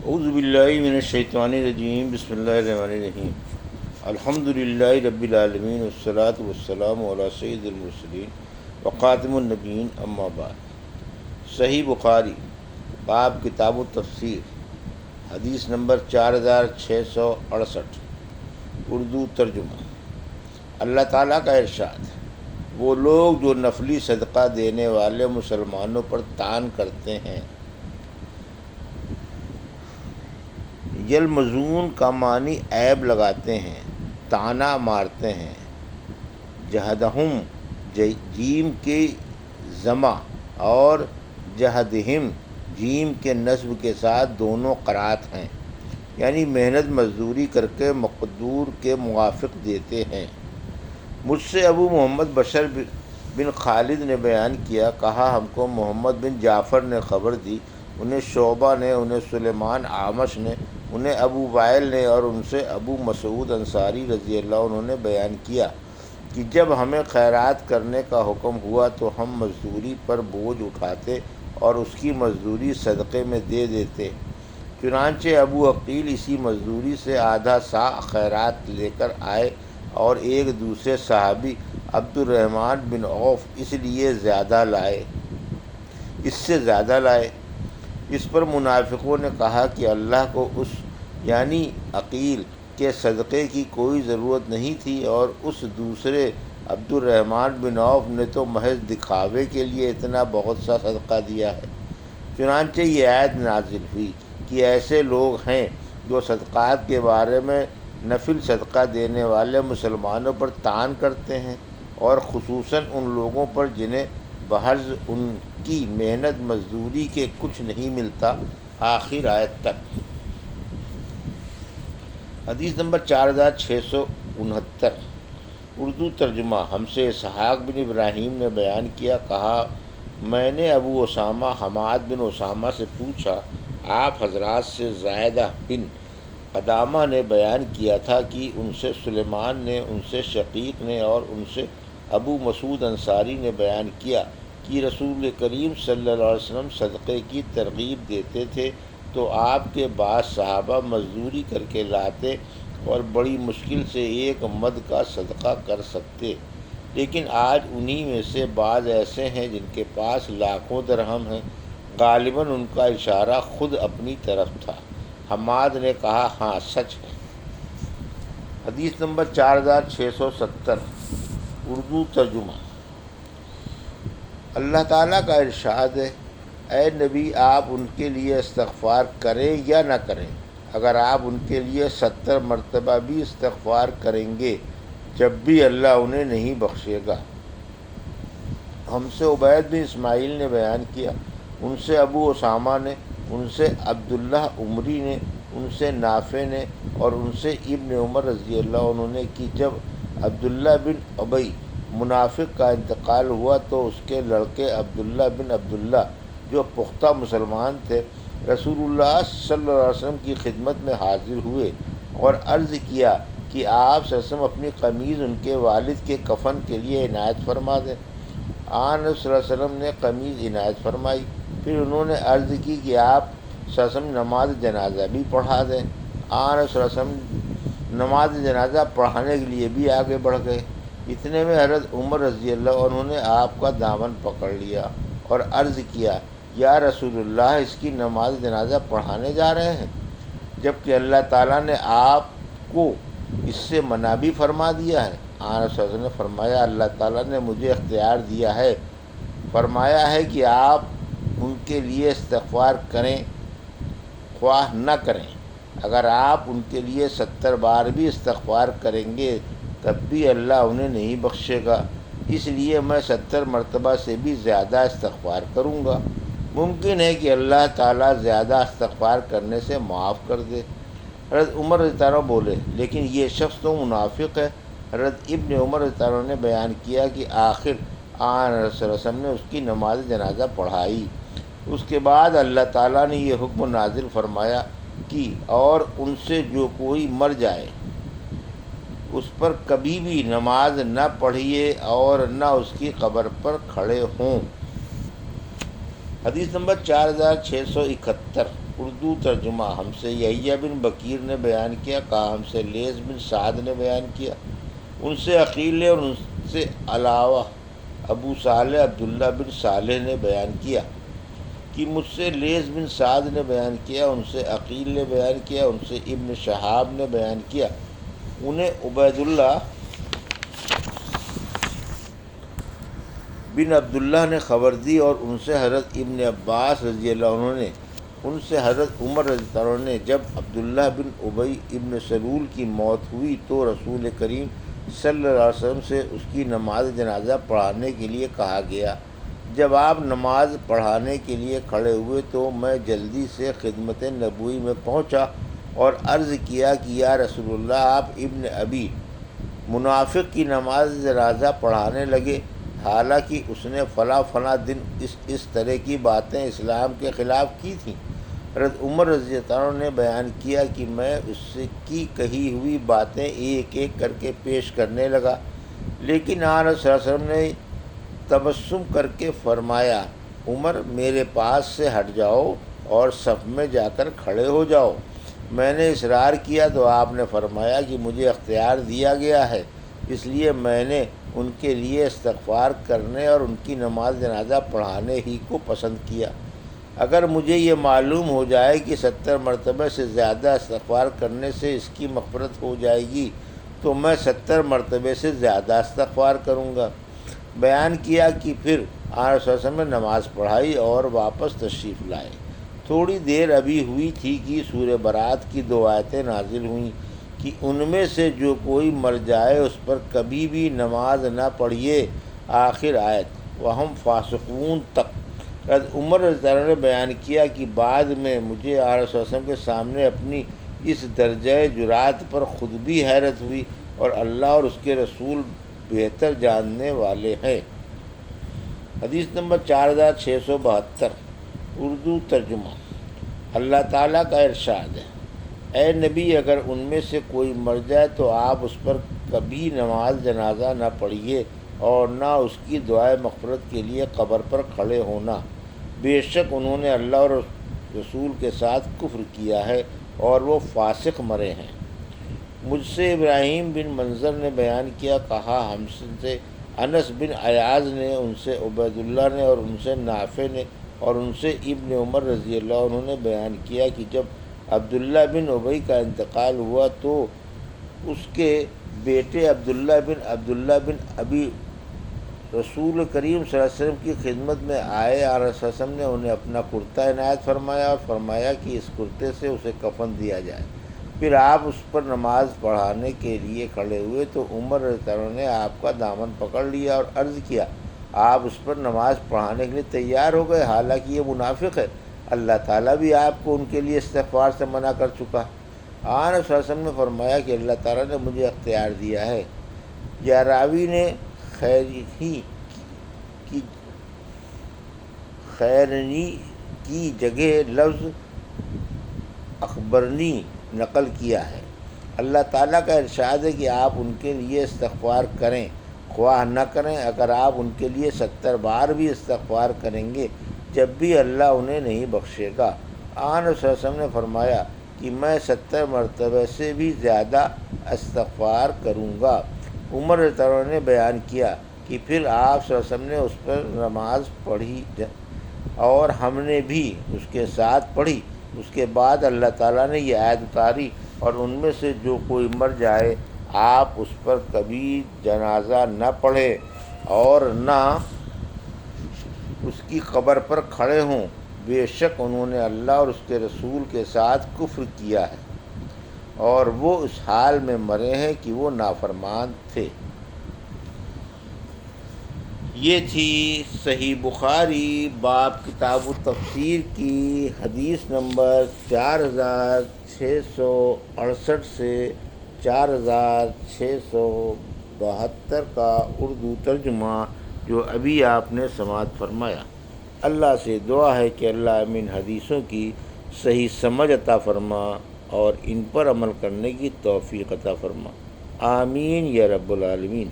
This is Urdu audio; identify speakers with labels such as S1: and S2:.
S1: اعوذ باللہ من الشیطان الرجیم بسم اللہ الرحمن الرحیم الحمد للہ رب العالمین والصلاة والسلام علی سید المرسلین وخاتم النبیین اما بعد۔ صحیح بخاری باب کتاب التفسیر، حدیث نمبر 4668، اردو ترجمہ۔ اللہ تعالیٰ کا ارشاد: وہ لوگ جو نفلی صدقہ دینے والے مسلمانوں پر طعن کرتے ہیں، یلمزون کا معنی عیب لگاتے ہیں، طعنہ مارتے ہیں۔ جہدہم جیم کے ضمہ اور جہدہم جیم کے نصب کے ساتھ دونوں قرات ہیں، یعنی محنت مزدوری کر کے مقدور کے موافق دیتے ہیں۔ مجھ سے ابو محمد بشر بن خالد نے بیان کیا، کہا ہم کو محمد بن جعفر نے خبر دی، انہیں شعبہ نے، انہیں سلیمان اعمش نے، انہیں ابو وائل نے اور ان سے ابو مسعود انصاری رضی اللہ عنہ نے بیان کیا کہ جب ہمیں خیرات کرنے کا حکم ہوا تو ہم مزدوری پر بوجھ اٹھاتے اور اس کی مزدوری صدقے میں دے دیتے۔ چنانچہ ابو عقیل اسی مزدوری سے آدھا صاع خیرات لے کر آئے اور ایک دوسرے صحابی عبد الرحمن بن عوف اس سے زیادہ لائے۔ اس پر منافقوں نے کہا کہ اللہ کو اس یعنی عقیل کے صدقے کی کوئی ضرورت نہیں تھی، اور اس دوسرے عبد الرحمن بن عوف نے تو محض دکھاوے کے لیے اتنا بہت سا صدقہ دیا ہے۔ چنانچہ یہ آیت نازل ہوئی کہ ایسے لوگ ہیں جو صدقات کے بارے میں نفل صدقہ دینے والے مسلمانوں پر طعن کرتے ہیں، اور خصوصاً ان لوگوں پر جنہیں بحرز ان کی محنت مزدوری کے کچھ نہیں ملتا، آخر آیت تک۔ حدیث نمبر 4669، اردو ترجمہ۔ ہم سے اسحاق بن ابراہیم نے بیان کیا، کہا میں نے ابو اسامہ حماد بن اسامہ سے پوچھا، آپ حضرات سے زائدہ بن قدامہ نے بیان کیا تھا کہ ان سے سلیمان نے، ان سے شقیق نے اور ان سے ابو مسعود انصاری نے بیان کیا کہ رسول کریم صلی اللہ علیہ وسلم صدقے کی ترغیب دیتے تھے تو آپ کے بعض صحابہ مزدوری کر کے لاتے اور بڑی مشکل سے ایک مد کا صدقہ کر سکتے، لیکن آج انہی میں سے بعض ایسے ہیں جن کے پاس لاکھوں درہم ہیں۔ غالباً ان کا اشارہ خود اپنی طرف تھا۔ حماد نے کہا ہاں سچ ہے۔ حدیث نمبر 4670، اردو ترجمہ۔ اللہ تعالیٰ کا ارشاد ہے: اے نبی، آپ ان کے لیے استغفار کریں یا نہ کریں، اگر آپ ان کے لیے 70 مرتبہ بھی استغفار کریں گے، جب بھی اللہ انہیں نہیں بخشے گا۔ ہم سے عبید بن اسماعیل نے بیان کیا، ان سے ابو اسامہ نے، ان سے عبداللہ عمری نے، ان سے نافع نے اور ان سے ابن عمر رضی اللہ عنہ نے کہ جب عبداللہ بن ابی منافق کا انتقال ہوا تو اس کے لڑکے عبداللہ بن عبداللہ جو پختہ مسلمان تھے، رسول اللہ صلی اللہ علیہ وسلم کی خدمت میں حاضر ہوئے اور عرض کیا کہ آپ صلی اللہ علیہ وسلم اپنی قمیض ان کے والد کے کفن کے لیے عنایت فرما دیں۔ آن صلی اللہ علیہ وسلم نے قمیض عنایت فرمائی۔ پھر انہوں نے عرض کی کہ آپ صلی اللہ علیہ وسلم نماز جنازہ بھی پڑھا دیں۔ آن صلی اللہ علیہ وسلم نماز جنازہ پڑھانے کے لیے بھی آگے بڑھ گئے۔ اتنے میں حضرت عمر رضی اللہ عنہ نے آپ کا دامن پکڑ لیا اور عرض کیا، یا رسول اللہ، اس کی نماز جنازہ پڑھانے جا رہے ہیں، جبکہ اللہ تعالیٰ نے آپ کو اس سے منع بھی فرما دیا ہے۔ آن صلی اللہ علیہ وسلم نے فرمایا، اللہ تعالیٰ نے مجھے اختیار دیا ہے، فرمایا ہے کہ آپ ان کے لیے استغفار کریں خواہ نہ کریں، اگر آپ ان کے لیے 70 بار بھی استغفار کریں گے تب بھی اللہ انہیں نہیں بخشے گا، اس لیے میں 70 مرتبہ سے بھی زیادہ استغفار کروں گا۔ ممکن ہے کہ اللہ تعالیٰ زیادہ استغفار کرنے سے معاف کر دے۔ حضرت عمر رضی اللہ عنہ بولے، لیکن یہ شخص تو منافق ہے۔ حضرت ابن عمر رضی اللہ عنہ نے بیان کیا کہ آخر آن صلی اللہ علیہ وسلم نے اس کی نماز جنازہ پڑھائی۔ اس کے بعد اللہ تعالیٰ نے یہ حکم نازل فرمایا کہ اور ان سے جو کوئی مر جائے اس پر کبھی بھی نماز نہ پڑھیے اور نہ اس کی قبر پر کھڑے ہوں۔ حدیث نمبر 4671، اردو ترجمہ ہم سے یحییٰ بن بکیر نے بیان کیا، کہا ہم سے لیث بن سعد نے بیان کیا، ان سے عقیل اور ان سے علاوہ ابو صالح عبداللہ بن صالح نے بیان کیا کہ مجھ سے لیث بن سعد نے بیان کیا، ان سے عقیل نے بیان کیا، ان سے ابن شہاب نے بیان کیا، انہیں عبید اللہ بن عبداللہ نے خبر دی، اور ان سے حضرت ابن عباس رضی اللہ عنہ نے، ان سے حضرت عمر رضی اللہ عنہ نے، جب عبداللہ بن ابی ابن سلول کی موت ہوئی تو رسول کریم صلی اللہ علیہ وسلم سے اس کی نماز جنازہ پڑھانے کے لیے کہا گیا۔ جب آپ نماز پڑھانے کے لیے کھڑے ہوئے تو میں جلدی سے خدمت نبوی میں پہنچا اور عرض کیا کہ یا رسول اللہ، آپ ابن ابی منافق کی نماز جنازہ پڑھانے لگے، حالانکہ اس نے فلاں دن اس طرح کی باتیں اسلام کے خلاف کی تھیں۔ حضرت عمر رضی اللہ عنہ نے بیان کیا کہ میں اس کی کہی ہوئی باتیں ایک ایک کر کے پیش کرنے لگا، لیکن آپ صلی اللہ علیہ وسلم نے تبسم کر کے فرمایا، عمر میرے پاس سے ہٹ جاؤ اور صف میں جا کر کھڑے ہو جاؤ۔ میں نے اصرار کیا تو آپ نے فرمایا کہ مجھے اختیار دیا گیا ہے، اس لیے میں نے ان کے لیے استغفار کرنے اور ان کی نماز جنازہ پڑھانے ہی کو پسند کیا۔ اگر مجھے یہ معلوم ہو جائے کہ 70 مرتبہ سے زیادہ استغفار کرنے سے اس کی مغفرت ہو جائے گی تو میں 70 مرتبہ سے زیادہ استغفار کروں گا۔ بیان کیا کہ پھر آپ صلی اللہ علیہ وسلم نے نماز پڑھائی اور واپس تشریف لائے۔ تھوڑی دیر ابھی ہوئی تھی کہ سورہ برات کی 2 آیتیں نازل ہوئیں کہ ان میں سے جو کوئی مر جائے اس پر کبھی بھی نماز نہ پڑھیے، آخر آیت وَهُمْ فَاسِقُونَ تک۔ حضرت عمر رضی اللہ عنہ نے بیان کیا کہ بعد میں مجھے آپ صلی اللہ علیہ وسلم کے سامنے اپنی اس درجہ جرات پر خود بھی حیرت ہوئی، اور اللہ اور اس کے رسول بہتر جاننے والے ہیں۔ حدیث نمبر 4672 اردو ترجمہ۔ اللہ تعالیٰ کا ارشاد ہے، اے نبی، اگر ان میں سے کوئی مر جائے تو آپ اس پر کبھی نماز جنازہ نہ پڑھیے اور نہ اس کی دعائے مغفرت کے لیے قبر پر کھڑے ہونا، بے شک انہوں نے اللہ اور رسول کے ساتھ کفر کیا ہے اور وہ فاسق مرے ہیں۔ مجھ سے ابراہیم بن منظر نے بیان کیا، کہا ہم سے انس بن ایاز نے، ان سے عبید اللہ نے، اور ان سے نافع نے، اور ان سے ابن عمر رضی اللہ عنہ نے بیان کیا کہ جب عبداللہ بن ابی کا انتقال ہوا تو اس کے بیٹے عبداللہ بن ابی رسول کریم صلی اللہ علیہ وسلم کی خدمت میں آئے۔ آپ صلی اللہ علیہ وسلم نے انہیں اپنا کرتا عنایت فرمایا اور فرمایا کہ اس کرتے سے اسے کفن دیا جائے۔ پھر آپ اس پر نماز پڑھانے کے لیے کھڑے ہوئے تو عمر رضی اللہ عنہ نے آپ کا دامن پکڑ لیا اور عرض کیا، آپ اس پر نماز پڑھانے کے لیے تیار ہو گئے، حالانکہ یہ منافق ہے، اللہ تعالیٰ بھی آپ کو ان کے لیے استغفار سے منع کر چکا۔ آپ صلی اللہ علیہ وسلم نے فرمایا کہ اللہ تعالیٰ نے مجھے اختیار دیا ہے۔ یا راوی نے خیرنی کی جگہ لفظ اخبرنی نقل کیا ہے۔ اللہ تعالیٰ کا ارشاد ہے کہ آپ ان کے لیے استغفار کریں، خواہ نہ کریں، اگر آپ ان کے لیے 70 بار بھی استغفار کریں گے جب بھی اللہ انہیں نہیں بخشے گا۔ آن صلی اللہ علیہ وسلم نے فرمایا کہ میں 70 مرتبہ سے بھی زیادہ استغفار کروں گا۔ عمر رضی اللہ عنہ نے بیان کیا کہ پھر آپ صلی اللہ علیہ وسلم نے اس پر نماز پڑھی اور ہم نے بھی اس کے ساتھ پڑھی۔ اس کے بعد اللہ تعالیٰ نے یہ آیت اتاری، اور ان میں سے جو کوئی مر جائے آپ اس پر کبھی جنازہ نہ پڑھیں اور نہ اس کی قبر پر کھڑے ہوں، بے شک انہوں نے اللہ اور اس کے رسول کے ساتھ کفر کیا ہے اور وہ اس حال میں مرے ہیں کہ وہ نافرمان تھے۔ یہ تھی صحیح بخاری باب کتاب التفسیر کی حدیث نمبر 4668 سے 4672 کا اردو ترجمہ جو ابھی آپ نے سماعت فرمایا۔ اللہ سے دعا ہے کہ اللہ ان حدیثوں کی صحیح سمجھ عطا فرما اور ان پر عمل کرنے کی توفیق عطا فرما، آمین یا رب العالمین۔